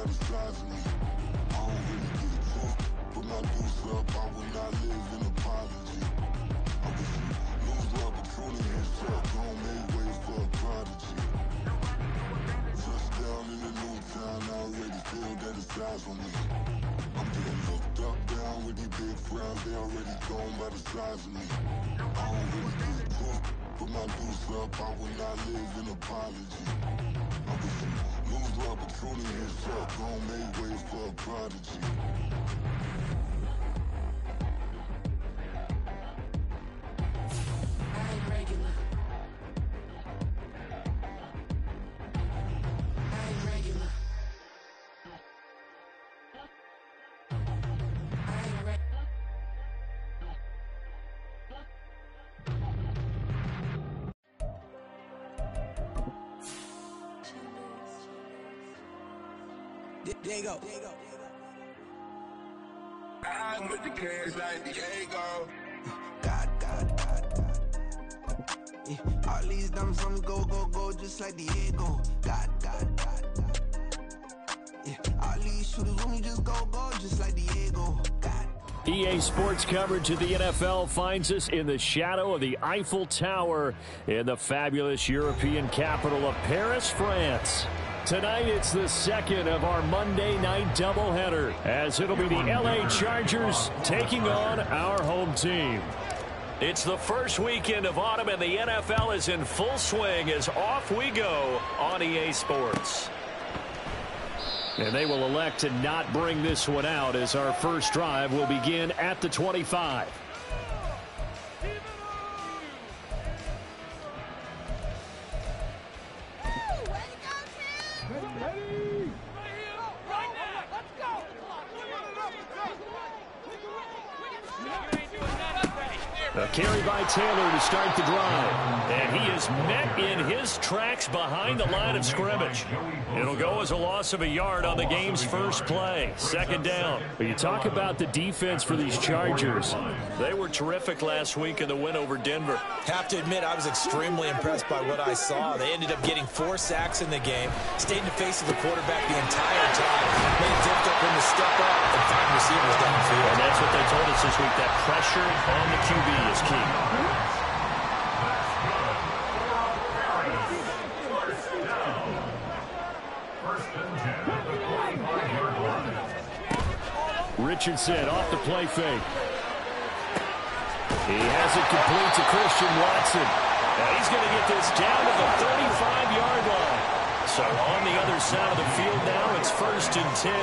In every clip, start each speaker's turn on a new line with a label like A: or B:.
A: the size of me. I don't really get it took. Put my deuce up, I will not live in apology. I wish you lose the opportunity and start gon' make way for a prodigy. Touchdown in the new town, I already feel that it's eyes on me. I'm getting looked up, down with these big frowns, they already gone by the size of me. I don't really get it took. Put my deuce up, I will not live in apology. I wish you lose the opportunity and start gon' make way for a prodigy.
B: Diego.
C: I'm with the kids like Diego.
B: God. Yeah. All these dumps on go, just like Diego. God. Yeah. All these shooters when we just go, just like Diego. God.
D: EA Sports coverage of the NFL finds us in the shadow of the Eiffel Tower in the fabulous European capital of Paris, France. Tonight, it's the second of our Monday night doubleheader, as it'll be the LA Chargers taking on our home team. It's the first weekend of autumn, and the NFL is in full swing as off we go on EA Sports. And they will elect to not bring this one out, as our first drive will begin at the 25. A carry by Taylor to start the drive. And he is met in his tracks behind the line of scrimmage. It'll go as a loss of a yard on the game's first play. Second down. But you talk about the defense for these Chargers. They were terrific last week in the win over Denver.
E: Have to admit, I was extremely impressed by what I saw. They ended up getting 4 sacks in the game, stayed in the face of the quarterback the entire time, made it difficult for him to step up and find receivers downfield.
D: And that's what they told us this week, that pressure on the QB is key. Richardson off the play fake. He has it complete to Christian Watson. Now he's going to get this down to the 35-yard line. So on the other side of the field now, it's 1st and 10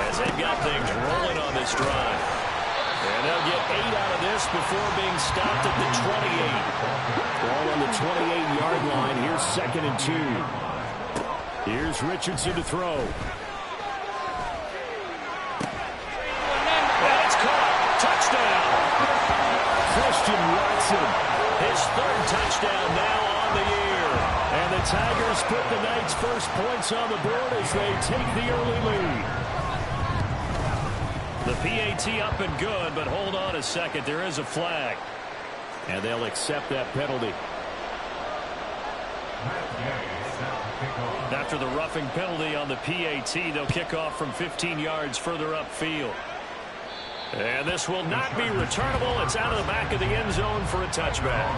D: as they've got things rolling on this drive. And they'll get 8 out of this before being stopped at the 28. Ball on the 28-yard line. Here's 2nd and 2. Here's Richardson to throw. And it's caught. Touchdown. Christian Watson, his 3rd touchdown now on the year. And the Tigers put the night's first points on the board as they take the early lead. The PAT up and good, but hold on a second. There is a flag. And they'll accept that penalty. After the roughing penalty on the PAT, they'll kick off from 15 yards further upfield. And this will not be returnable. It's out of the back of the end zone for a touchback.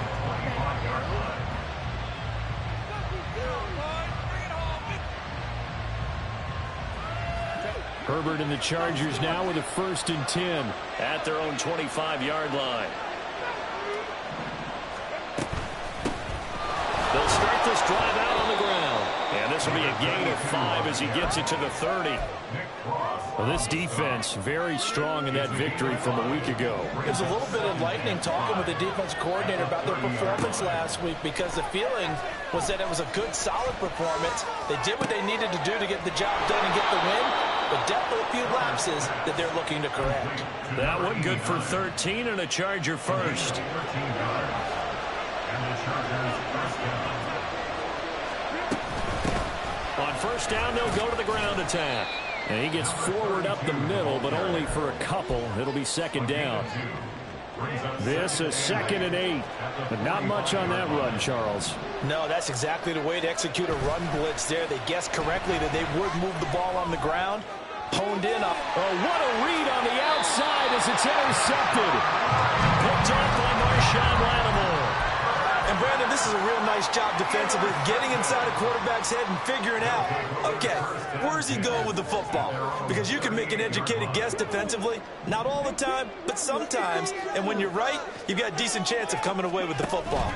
D: Herbert and the Chargers now with a 1st and 10 at their own 25-yard line. They'll start this drive out on the ground. And this will be a gain of 5 as he gets it to the 30. Well, this defense very strong in that victory from a week ago.
E: It was a little bit enlightening talking with the defense coordinator about their performance last week, because the feeling was that it was a good, solid performance. They did what they needed to do to get the job done and get the win, but definitely a few lapses that they're looking to correct.
D: That one good for 13 and a Charger first. On 1st down, they'll go to the ground attack. And he gets forward up the middle, but only for a couple. It'll be 2nd down. This is 2nd and 8, but not much on that run, Charles.
E: No, that's exactly the way to execute a run blitz there. They guessed correctly that they would move the ball on the ground. Honed in up.
D: Oh, what a read on the outside as it's intercepted. Picked off by Marshawn Lattimore.
E: And, Brandon, this is a real nice job defensively, getting inside a quarterback's head and figuring out, okay, where's he going with the football? Because you can make an educated guess defensively, not all the time, but sometimes. And when you're right, you've got a decent chance of coming away with the football.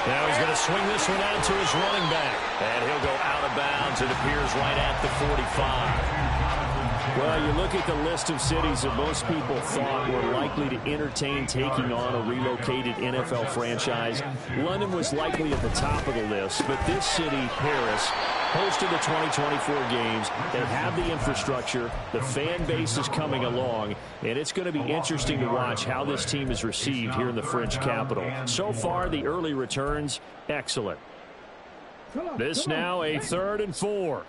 D: Now he's going to swing this one out to his running back. And he'll go out of bounds. It appears right at the 45. Well, you look at the list of cities that most people thought were likely to entertain taking on a relocated NFL franchise. London was likely at the top of the list, but this city, Paris, hosted the 2024 games. They have the infrastructure. The fan base is coming along, and it's going to be interesting to watch how this team is received here in the French capital. So far, the early returns, excellent. This now a 3rd and 4.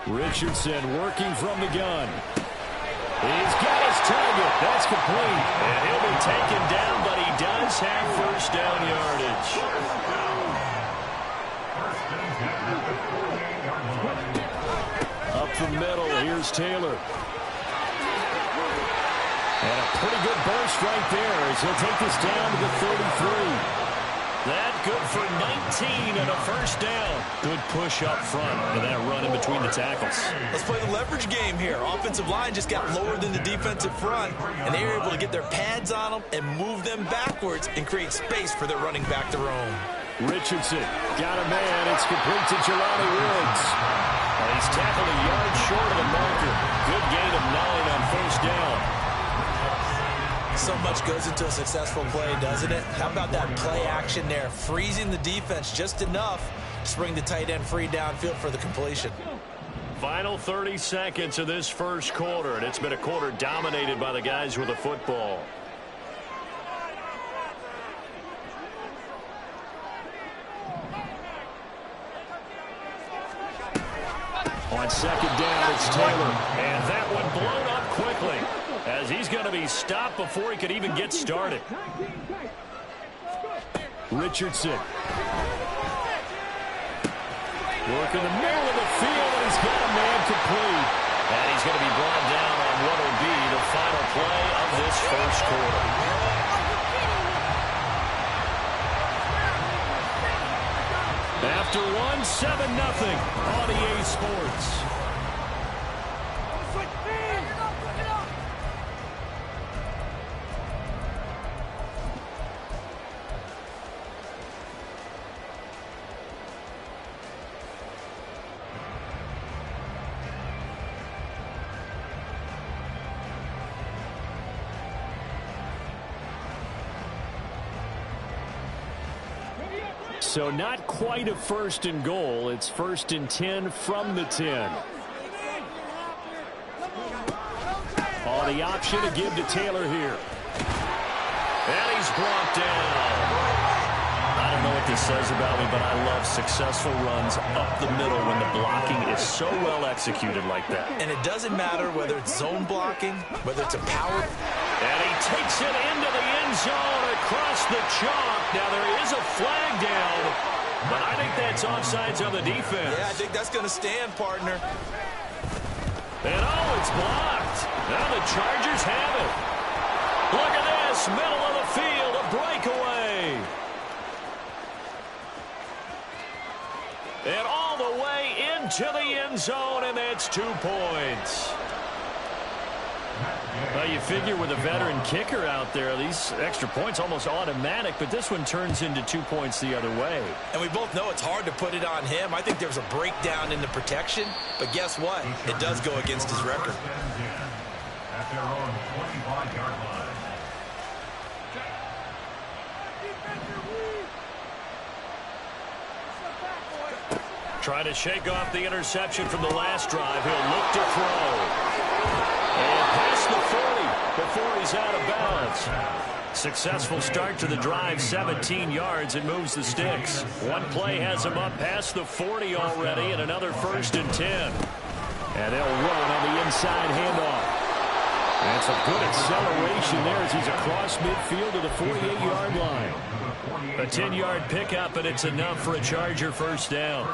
D: Richardson working from the gun. He's got his target. That's complete. And he'll be taken down, but he does have first down yardage. Up the middle, here's Taylor. And a pretty good burst right there as he'll take this down to the 33. That good for 19 and a first down. Good push up front and that run in between the tackles.
E: Let's play the leverage game here. Offensive line just got lower than the defensive front, and they were able to get their pads on them and move them backwards and create space for their running back to roam.
D: Richardson got a man. It's complete to Jelani Woods. And he's tackled a yard short of the marker. Good gain of 9 on first down.
E: So much goes into a successful play, doesn't it? How about that play action there? Freezing the defense just enough to bring the tight end free downfield for the completion.
D: Final 30 seconds of this first quarter, and it's been a quarter dominated by the guys with the football. On 2nd down, it's Taylor, and that one blown up quickly, as he's going to be stopped before he could even get started. Richardson. Working the middle of the field, and he's got a man complete. And he's going to be brought down on what will be the final play of this first quarter. After 7-0 on EA Sports. So not quite a 1st and goal. It's 1st and 10 from the 10. On the option to give to Taylor here. And he's brought down. I don't know what this says about me, but I love successful runs up the middle when the blocking is so well executed like that.
E: And it doesn't matter whether it's zone blocking, whether it's a power.
D: And he takes it into the end zone across the chalk. Now there is a flag down, but I think that's offsides on the defense.
E: Yeah, I think that's going to stand, partner.
D: And oh, it's blocked. Now the Chargers have it. Look at this, middle of the field, a breakaway. And all the way into the end zone, and that's 2 points. Well, you figure with a veteran kicker out there, these extra points almost automatic, but this one turns into 2 points the other way.
E: And we both know it's hard to put it on him. I think there's a breakdown in the protection, but guess what? It does go against his record.
F: At their own 25-yard line.
D: Trying to shake off the interception from the last drive. He'll look to throw. And past the 40 before he's out of bounds. Successful start to the drive, 17 yards, and moves the sticks. One play has him up past the 40 already, and another 1st and 10. And they'll run on the inside handoff. And some good acceleration there as he's across midfield to the 48-yard line. A 10-yard pickup, and it's enough for a Charger first down.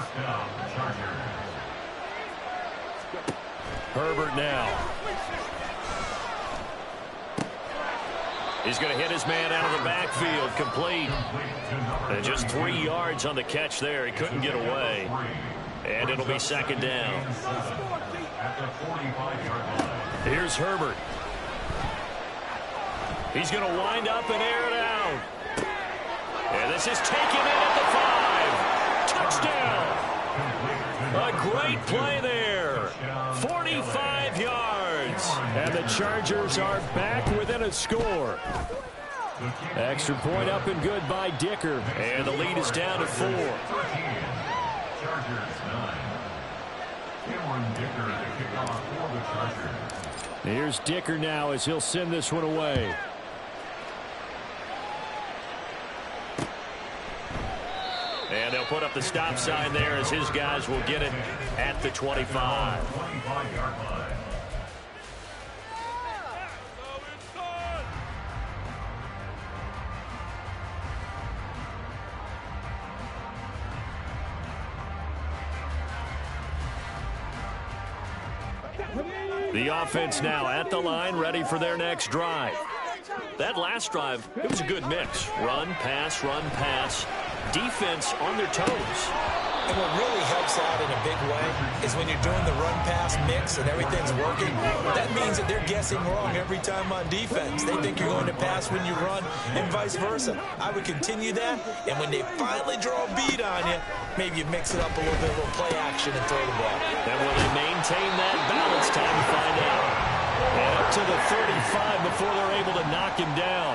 D: Herbert now. He's going to hit his man out of the backfield, complete. And just 3 yards on the catch there. He couldn't get away. And it'll be 2nd down. Here's Herbert. He's going to wind up and air it out. And this is taken in at the 5. Touchdown. A great play there. 45 yards. And the Chargers are back within a score. Extra point up and good by Dicker. And the lead is down to 4. Here's Dicker now as he'll send this one away. And they'll put up the stop sign there as his guys will get it at the 25. The offense now at the line, ready for their next drive. That last drive, it was a good mix. Run, pass, defense on their toes.
E: And what really helps out in a big way is when you're doing the run-pass mix and everything's working, that means that they're guessing wrong every time on defense. They think you're going to pass when you run and vice versa. I would continue that, and when they finally draw a beat on you, maybe you mix it up a little bit, a little play action and throw the ball.
D: And will they maintain that balance? Time to find out. And up to the 35 before they're able to knock him down.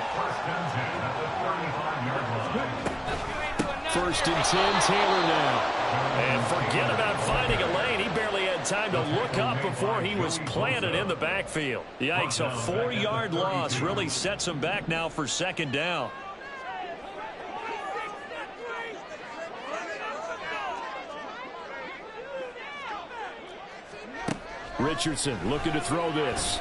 D: 1st and 10, Taylor now. And forget about finding a lane. He barely had time to look up before he was planted in the backfield. Yikes, a 4-yard loss really sets him back now for 2nd down. Richardson looking to throw this.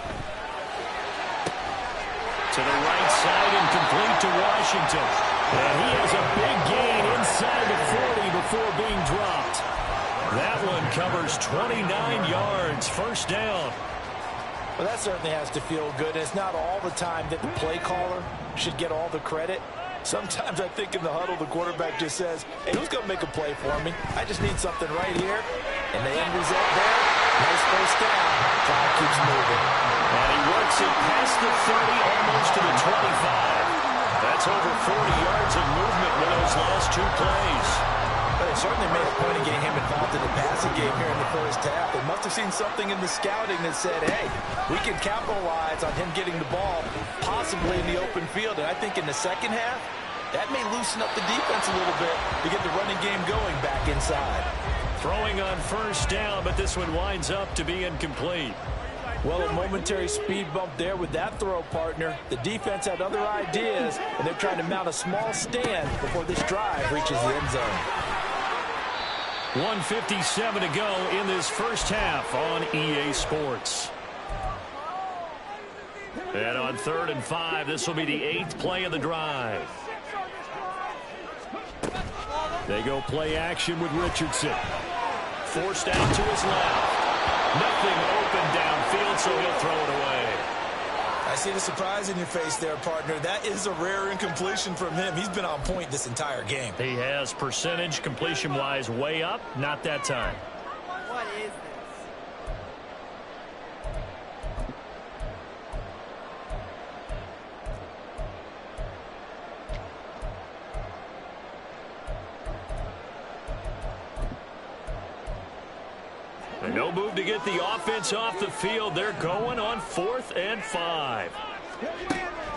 D: To the right side and complete to Washington. And he has a big gain inside the 40 before being dropped. That one covers 29 yards. 1st down.
E: Well, that certainly has to feel good. It's not all the time that the play caller should get all the credit. Sometimes I think in the huddle, the quarterback just says, hey, who's going to make a play for me? I just need something right here. And the end result there, nice 1st down. Clock keeps moving.
D: And he works it past the 30, almost to the 25. That's over 40 yards of movement with those last 2 plays.
E: But they certainly made a point of getting him involved in the passing game here in the 1st half. They must have seen something in the scouting that said, hey, we can capitalize on him getting the ball, possibly in the open field. And I think in the 2nd half, that may loosen up the defense a little bit to get the running game going back inside.
D: Throwing on 1st down, but this one winds up to be incomplete.
E: Well, a momentary speed bump there with that throw, partner. The defense had other ideas, and they're trying to mount a small stand before this drive reaches the end zone.
D: 1:57 to go in this 1st half on EA Sports. And on 3rd and 5, this will be the 8th play of the drive. They go play action with Richardson. Forced out to his left. Nothing open downfield, so he'll throw it away.
E: I see the surprise in your face there, partner. That is a rare incompletion from him. He's been on point this entire game.
D: He has percentage completion-wise way up. Not that time.
G: What is this?
D: No move to get the offense off the field. They're going on 4th and 5.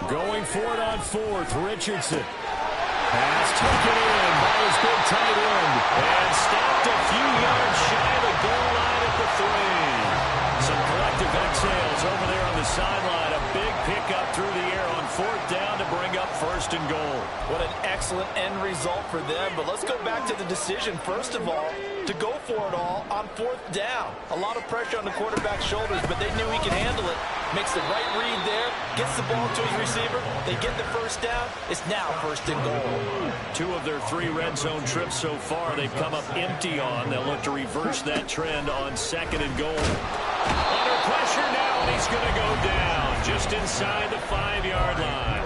D: Going for it on 4th, Richardson. Pass taken in by his big tight end. And stopped a few yards shy of the goal line at the 3. Some collective exhales over there on the sideline. A big pickup through the air on 4th down to bring up 1st and goal.
E: What an excellent end result for them. But let's go back to the decision, first of all, to go for it all on 4th down. A lot of pressure on the quarterback's shoulders, but they knew he could handle it. Makes the right read there, gets the ball to his receiver. They get the 1st down. It's now 1st and goal.
D: 2 of their 3 red zone trips so far they've come up empty on. They'll look to reverse that trend on 2nd and goal. Under pressure now, and he's going to go down just inside the 5-yard line.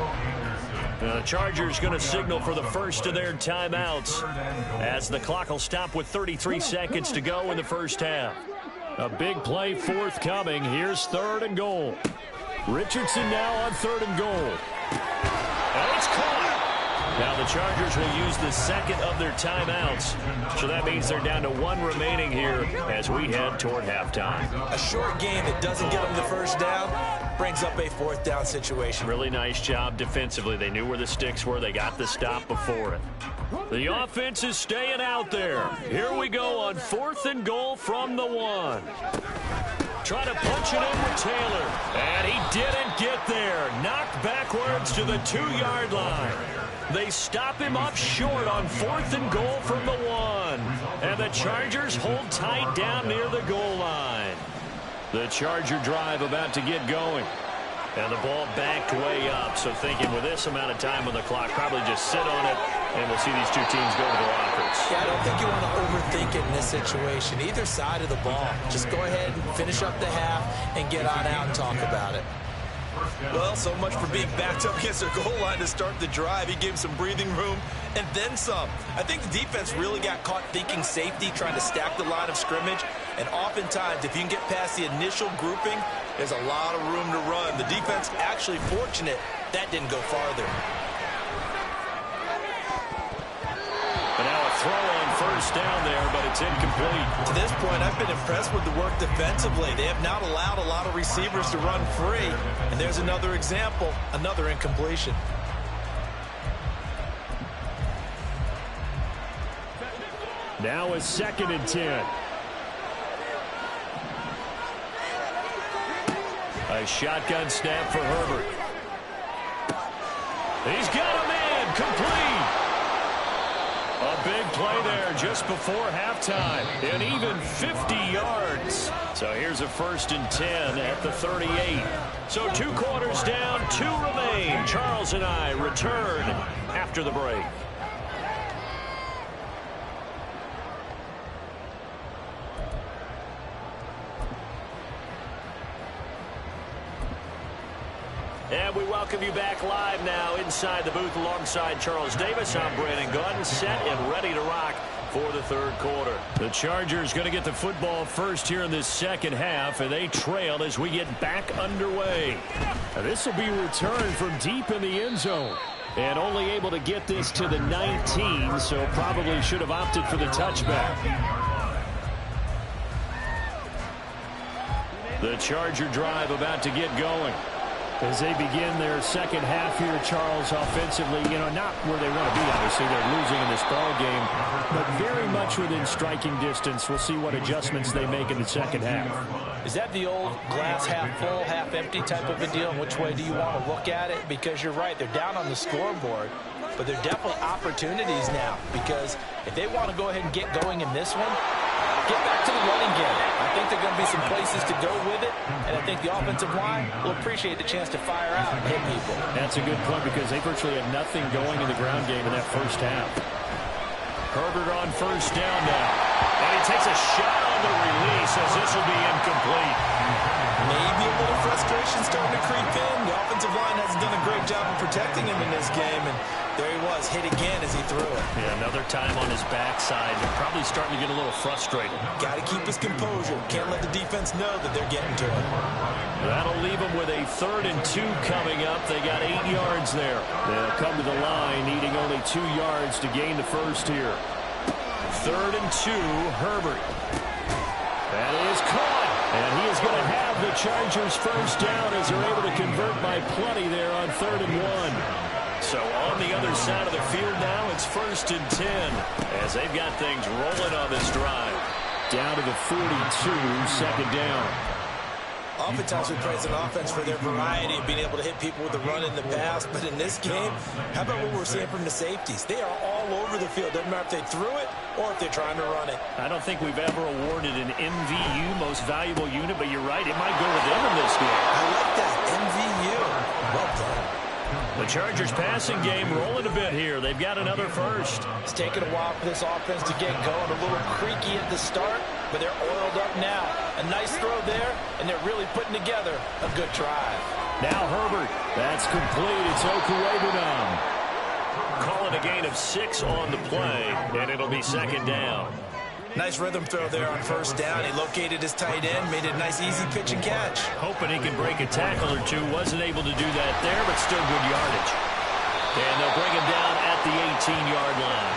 D: The Chargers going to signal for the first of their timeouts as the clock will stop with 33 seconds to go in the first half. A big play forthcoming. Here's 3rd and goal. Richardson now on 3rd and goal. And it's caught. Now the Chargers will use the second of their timeouts. So that means they're down to 1 remaining here as we head toward halftime.
E: A short game that doesn't get them the 1st down brings up a 4th down situation.
D: Really nice job defensively. They knew where the sticks were. They got the stop before it. The offense is staying out there. Here we go on 4th and goal from the 1. Try to punch it in with Taylor. And he didn't get there. Knocked backwards to the 2-yard line. They stop him up short on 4th and goal from the 1. And the Chargers hold tight down near the goal line. The Charger drive about to get going. And the ball backed way up. So thinking with this amount of time on the clock, probably just sit on it, and we'll see these 2 teams go to the lockers.
E: Yeah, I don't think you want to overthink it in this situation. Either side of the ball. Just go ahead and finish up the half and get on out and talk about it.
G: Well, so much for being backed up against their goal line to start the drive. He gave him some breathing room and then some. I think the defense really got caught thinking safety, trying to stack the line of scrimmage. And oftentimes, if you can get past the initial grouping, there's a lot of room to run. The defense actually fortunate that didn't go farther.
D: And now a throw on 1st down there, but it's incomplete.
G: To this point, I've been impressed with the work defensively. They have not allowed a lot of receivers to run free. And there's another example, another incompletion.
D: Now a 2nd and 10. A shotgun snap for Herbert. He's got a man, complete. A big play there just before halftime, and even 50 yards. So here's a 1st and 10 at the 38. So 2 quarters down, 2 remain. Charles and I return after the break. And we welcome you back live now inside the booth alongside Charles Davis. I'm Brandon Gaudin, set and ready to rock for the 3rd quarter. The Chargers going to get the football first here in this 2nd half, and they trail as we get back underway. Now, this will be returned from deep in the end zone. And only able to get this to the 19, so probably should have opted for the touchback. The Charger drive about to get going. As they begin their 2nd half here, Charles, offensively, not where they want to be, obviously. They're losing in this ball game, but very much within striking distance. We'll see what adjustments they make in the 2nd half.
E: Is that the old glass half full, half empty type of a deal? And which way do you want to look at it? Because you're right, they're down on the scoreboard, but they're definitely opportunities now. Because if they want to go ahead and get going in this one, get back to the running game. I think there are going to be some places to go with it, and I think the offensive line will appreciate the chance to fire out and hit people.
D: That's a good point because they virtually had nothing going in the ground game in that 1st half. Herbert on 1st down now. And he takes a shot on the release as this will be incomplete.
G: Maybe a little frustration starting to creep in. The offensive line hasn't done a great job of protecting him in this game, and there he was, hit again as he threw it.
D: Yeah, another time on his backside. Probably starting to get a little frustrated.
G: Got to keep his composure. Can't let the defense know that they're getting to him.
D: That'll leave them with a 3rd and 2 coming up. They got 8 yards there. They'll come to the line, needing only 2 yards to gain the first here. 3rd and 2, Herbert. That is caught. And he is going to have the Chargers first down as they're able to convert by plenty there on 3rd and 1. So on the other side of the field now, it's 1st and 10 as they've got things rolling on this drive. Down to the 42, 2nd down.
E: Oftentimes we praise an offense for their variety of being able to hit people with the run in the pass, but in this game, how about what we're seeing from the safeties? They are all over the field. Doesn't matter if they threw it or if they're trying to run it.
D: I don't think we've ever awarded an MVU, most valuable unit, but you're right, it might go with them in this game.
E: I like that, MVU. Well done.
D: The Chargers passing game rolling a bit here. They've got another first.
E: It's taken a while for this offense to get going. A little creaky at the start, but they're oiled up now. A nice throw there, and they're really putting together a good drive.
D: Now Herbert. That's complete. It's Okuwebunam. Calling a gain of 6 on the play, and it'll be second down.
E: Nice rhythm throw there on first down. He located his tight end, made it a nice, easy pitch and catch.
D: Hoping he can break a tackle or two. Wasn't able to do that there, but still good yardage. And they'll bring him down at the 18-yard line.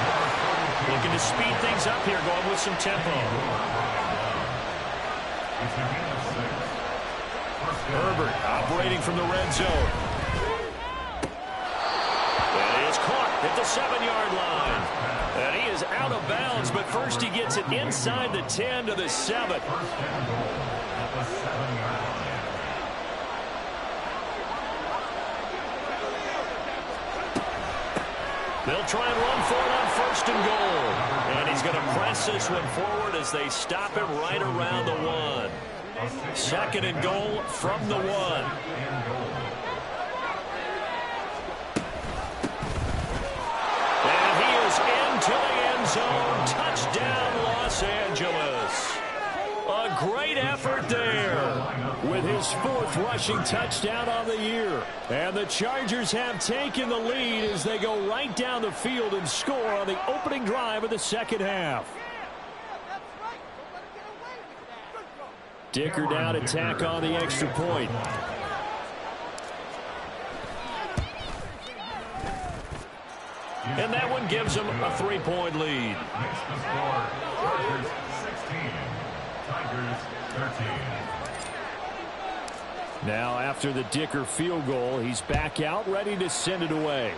D: Looking to speed things up here, going with some tempo. Herbert operating from the red zone. And he is caught at the 7-yard line. And he is out of bounds, but first he gets it inside the 10 to the 7. They'll try and run for it on first and goal. And he's going to press this one forward as they stop him right around the 1. Second and goal from the 1. To the end zone. Touchdown, Los Angeles. A great effort there with his 4th rushing touchdown on the year. And the Chargers have taken the lead as they go right down the field and score on the opening drive of the second half. Dicker down to tack on the extra point. And that one gives them a 3-point lead.
F: Makes the score. Chargers 16, Tigers 13.
D: Now after the Dicker field goal, he's back out, ready to send it away.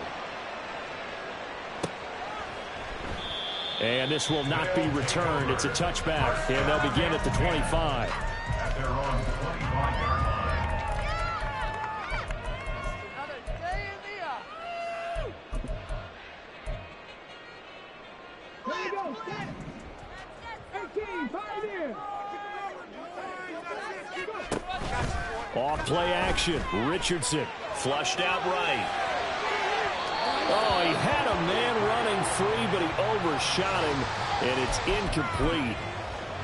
D: And this will not be returned. It's a touchback, and they'll begin at the 25.
F: At their own 25-yard line.
D: Off play action. Richardson flushed out right. Oh, he had a man running free, but he overshot him, and it's incomplete.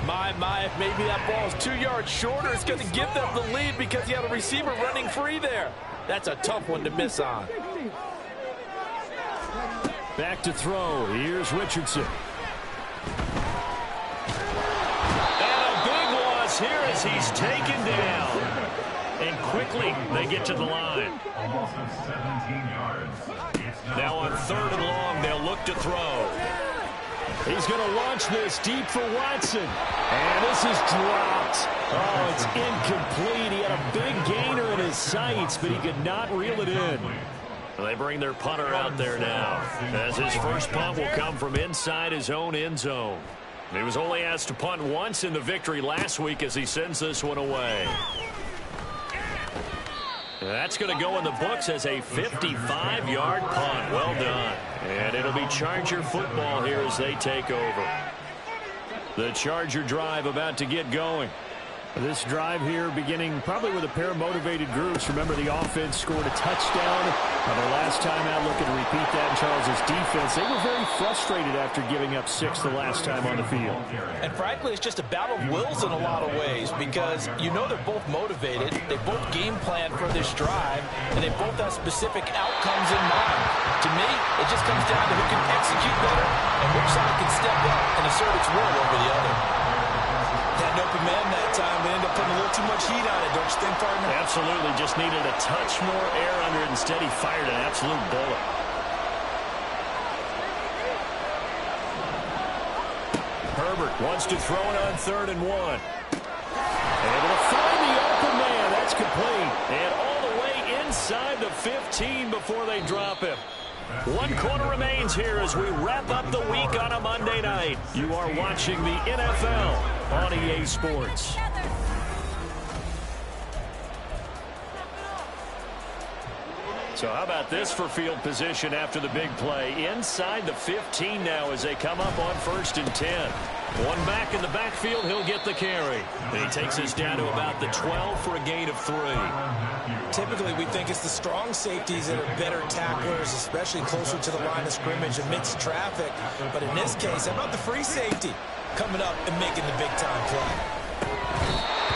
E: My, if maybe that ball is 2 yards shorter, it's going to give them the lead because he had a receiver running free there. That's a tough one to miss on.
D: Back to throw. Here's Richardson. And a big loss here as he's taken down. And quickly, they get to the line.
F: Almost 17 yards.
D: Now on 3rd and long, they'll look to throw. He's going to launch this deep for Watson. And this is dropped. Oh, it's incomplete. He had a big gainer in his sights, but he could not reel it in. They bring their punter out there now, as his first punt will come from inside his own end zone. He was only asked to punt once in the victory last week as he sends this one away. That's going to go in the books as a 55-yard punt. Well done. And it'll be Charger football here as they take over. The Charger drive about to get going. This drive here beginning probably with a pair of motivated groups. Remember, the offense scored a touchdown. Their last time out, looking to repeat that in Charles' defense. They were very frustrated after giving up 6 the last time on the field.
E: And frankly, it's just a battle of wills in a lot of ways because you know they're both motivated. They both game plan for this drive, and they both have specific outcomes in mind. To me, it just comes down to who can execute better and which side can step up and assert its will over the other. Had an open man that time, but ended up putting a little too much heat on it, don't you think, partner?
D: Absolutely. Just needed a touch more air under it. Instead, he fired an absolute bullet. Herbert wants to throw it on 3rd and 1. Able to find the open man. That's complete. And all the way inside the 15 before they drop him. 1 quarter remains here as we wrap up the week on a Monday night. You are watching the NFL on EA Sports. So how about this for field position after the big play? Inside the 15 now as they come up on 1st and 10. One back in the backfield, he'll get the carry. And he takes us down to about the 12 for a gain of 3.
E: Typically, we think it's the strong safeties that are better tacklers, especially closer to the line of scrimmage amidst traffic. But in this case, how about the free safety coming up and making the big-time play?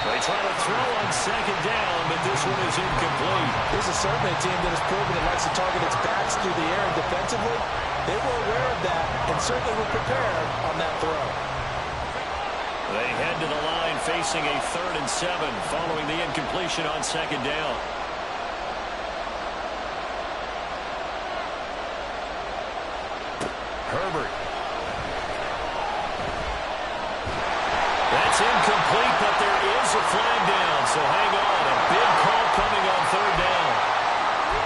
D: They try to throw on 2nd down, but this one is incomplete.
E: This is certainly a team that has proven it likes to target its backs through the air and defensively. They were aware of that and certainly were prepared on that throw.
D: They head to the line facing a 3rd and 7 following the incompletion on 2nd down. Herbert. That's incomplete, but there is a flag down, so hang on. A big call coming on 3rd down.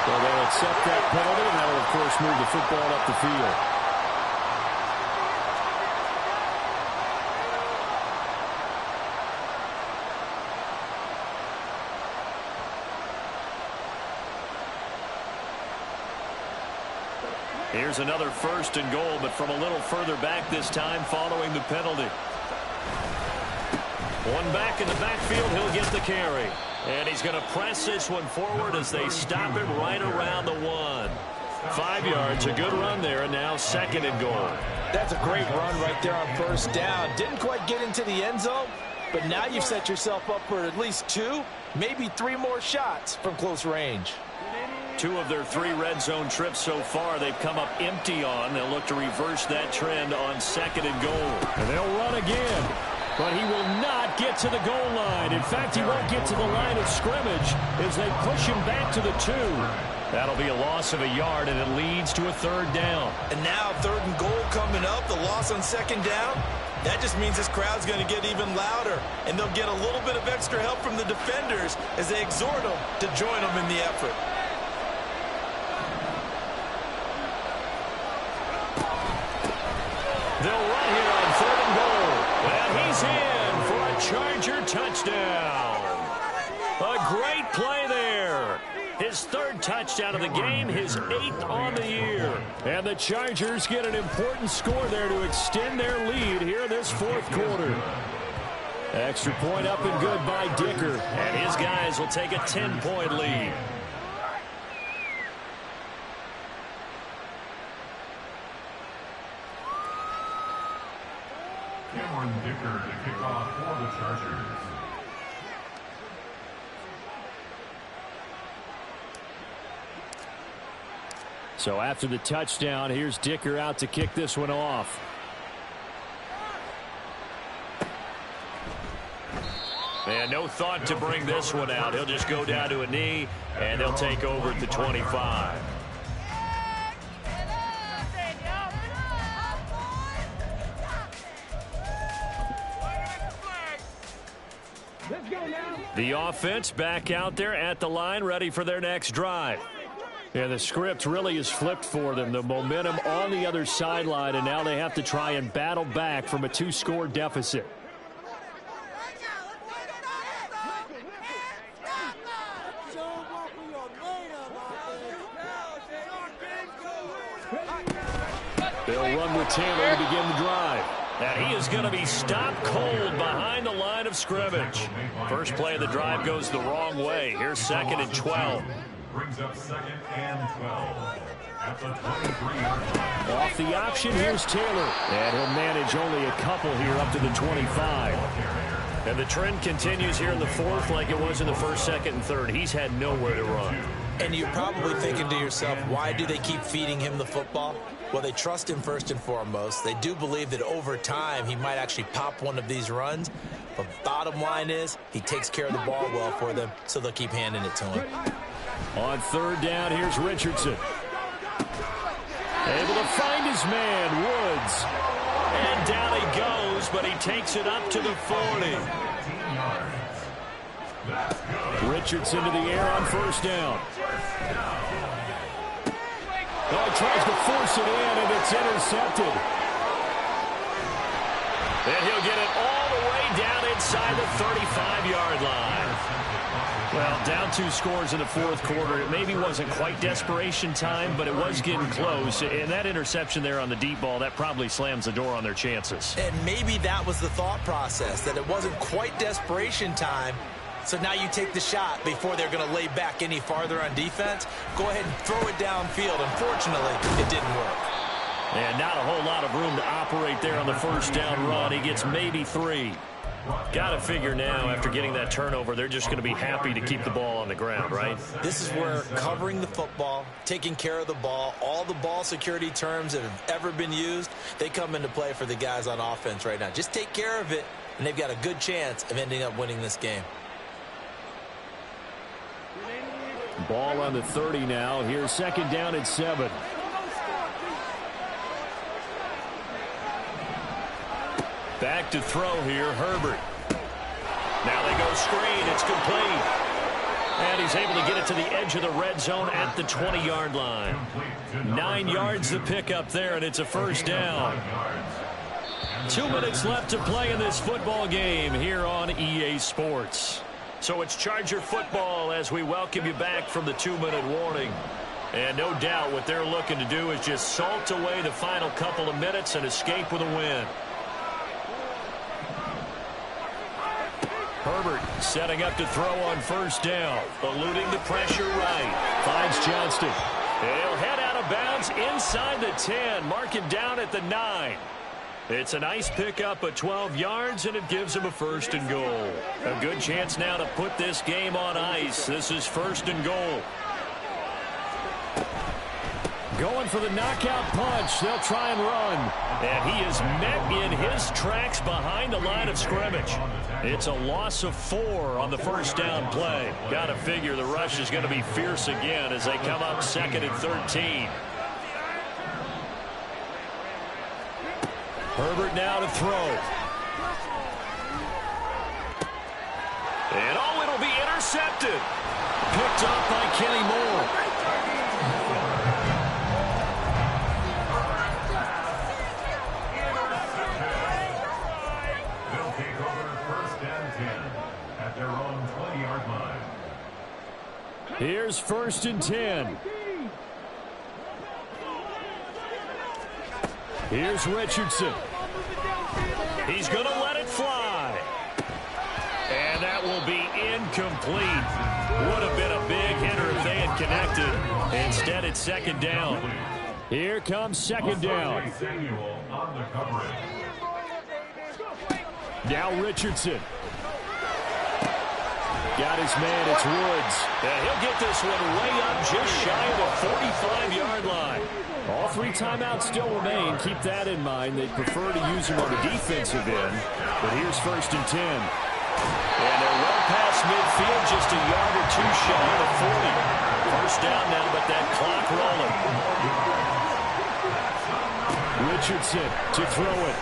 D: Well, they'll accept that penalty, and that will, of course, move the football up the field. Here's another 1st and goal, but from a little further back this time following the penalty. One back in the backfield, he'll get the carry. And he's going to press this one forward as they stop him right around the 1. 5 yards, a good run there, and now 2nd and goal.
E: That's a great run right there on 1st down. Didn't quite get into the end zone, but now you've set yourself up for at least 2, maybe 3 more shots from close range.
D: 2 of their 3 red zone trips so far they've come up empty on. They'll look to reverse that trend on 2nd and goal. And they'll run again. But he will not get to the goal line. In fact, he won't get to the line of scrimmage as they push him back to the 2. That'll be a loss of a yard, and it leads to a 3rd down.
G: And now 3rd and goal coming up, the loss on 2nd down. That just means this crowd's going to get even louder, and they'll get a little bit of extra help from the defenders as they exhort them to join them in the effort.
D: They'll run here on 3rd and goal. And he's in for a Charger touchdown. A great play there. His 3rd touchdown of the game, his 8th on the year. And the Chargers get an important score there to extend their lead here this 4th quarter. Extra point up and good by Dicker. And his guys will take a 10-point lead.
F: Cameron Dicker to kick off for the Chargers.
D: So after the touchdown, here's Dicker out to kick this one off. And no thought to bring this one out. He'll just go down to a knee, and they'll take over at the 25. The offense back out there at the line, ready for their next drive. And the script really is flipped for them. The momentum on the other sideline, and now they have to try and battle back from a 2-score deficit. They'll run with Taylor to begin the drive. And he is going to be stopped cold behind the line of scrimmage. First play of the drive goes the wrong way. Here's 2nd and 12.
F: Brings up 2nd and 12. At the 23-yard line.
D: Off the option, here's Taylor. And he'll manage only a couple here up to the 25. And the trend continues here in the 4th like it was in the 1st, 2nd, and 3rd. He's had nowhere to run.
E: And you're probably thinking to yourself, why do they keep feeding him the football? Well, they trust him first and foremost. They do believe that over time he might actually pop one of these runs. But bottom line is he takes care of the ball well for them, so they'll keep handing it to him.
D: On 3rd down, here's Richardson. Able to find his man, Woods. And down he goes, but he takes it up to the 40. Richardson to the air on 1st down. Oh, he tries to force it in, and it's intercepted. And he'll get it all the way down inside the 35-yard line. Well, down 2 scores in the fourth quarter. It maybe wasn't quite desperation time, but it was getting close. And that interception there on the deep ball, that probably slams the door on their chances.
E: And maybe that was the thought process, that it wasn't quite desperation time. So now you take the shot before they're going to lay back any farther on defense. Go ahead and throw it downfield. Unfortunately, it didn't work.
D: And not a whole lot of room to operate there on the first down run. He gets maybe 3. Got to figure now, after getting that turnover, they're just going to be happy to keep the ball on the ground, right?
E: This is where covering the football, taking care of the ball, all the ball security terms that have ever been used, they come into play for the guys on offense right now. Just take care of it, and they've got a good chance of ending up winning this game.
D: Ball on the 30 now. Here's second down at 7. Back to throw here, Herbert. Now they go screen. It's complete. And he's able to get it to the edge of the red zone at the 20-yard line. 9 yards to pick up there, and it's a first down. 2 minutes left to play in this football game here on EA Sports. So it's Charger football as we welcome you back from the 2-minute warning. And no doubt what they're looking to do is just salt away the final couple of minutes and escape with a win. Herbert setting up to throw on first down. Eluding the pressure right. Finds Johnston. He'll head out of bounds inside the 10. Mark him down at the 9. It's a nice pickup of 12 yards, and it gives him a first and goal. A good chance now to put this game on ice. This is first and goal. Going for the knockout punch. They'll try and run. And he is met in his tracks behind the line of scrimmage. It's a loss of 4 on the first down play. Got to figure the rush is going to be fierce again as they come up 2nd and 13. Herbert now to throw. And oh, it'll be intercepted. Picked up by Kenny Moore. Here's 1st and 10. Here's Richardson. He's going to let it fly. And that will be incomplete. Would have been a big hitter if they had connected. Instead, it's 2nd down. Here comes 2nd down. Now Richardson. Got his man, it's Woods. And he'll get this one way up just shy of the 45-yard line. All 3 timeouts still remain. Keep that in mind. They'd prefer to use him on the defensive end. But here's 1st and 10. And they're well past midfield, just a yard or 2 shy of the 40. First down now, but that clock rolling. Richardson to throw it.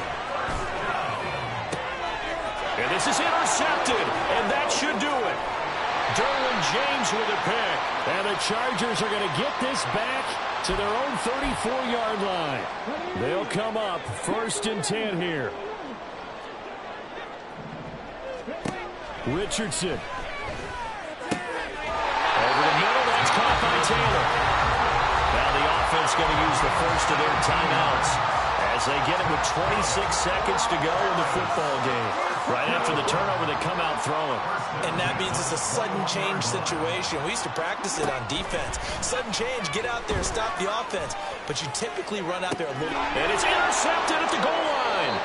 D: And this is intercepted, and that should do it. Derwin James with a pick. And the Chargers are going to get this back to their own 34-yard line. They'll come up 1st and 10 here. Richardson. Over the middle, that's caught by Taylor. Now the offense going to use the first of their timeouts as they get it with 26 seconds to go in the football game. Right after the turnover, they come out throwing.
E: And that means it's a sudden change situation. We used to practice it on defense. Sudden change, get out there, stop the offense. But you typically run out there a little.
D: And it's intercepted at the goal line.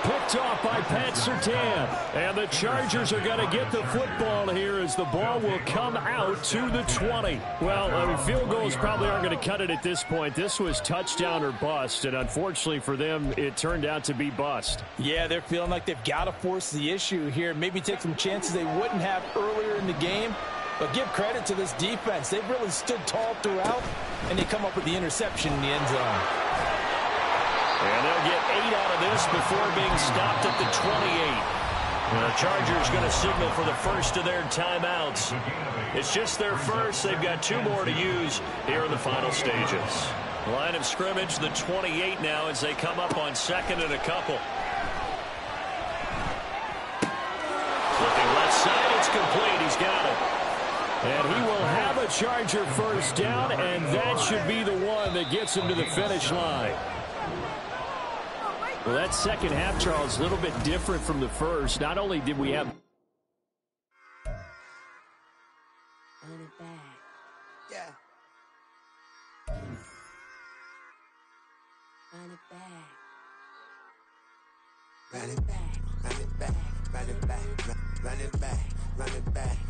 D: Picked off by Pat Surtain. And the Chargers are going to get the football here as the ball will come out to the 20. Well, field goals probably aren't going to cut it at this point. This was touchdown or bust, and unfortunately for them, it turned out to be bust.
E: Yeah, they're feeling like they've got to force the issue here. Maybe take some chances they wouldn't have earlier in the game. But give credit to this defense. They've really stood tall throughout, and they come up with the interception in the end zone.
D: And they'll get 8 out of this before being stopped at the 28. And the Chargers going to signal for the first of their timeouts. It's just their first. They've got 2 more to use here in the final stages. Line of scrimmage, the 28 now as they come up on 2nd and a couple. Looking left side, it's complete. He's got it. And he will have a Charger first down, and that should be the one that gets him to the finish line. Well, that second half, Charles, a little bit different from the first. Not only did we have...
H: Run it back.
B: Yeah.
H: Run it back.
B: Run it back. Run it back. Run it back. Run it back. Run it back.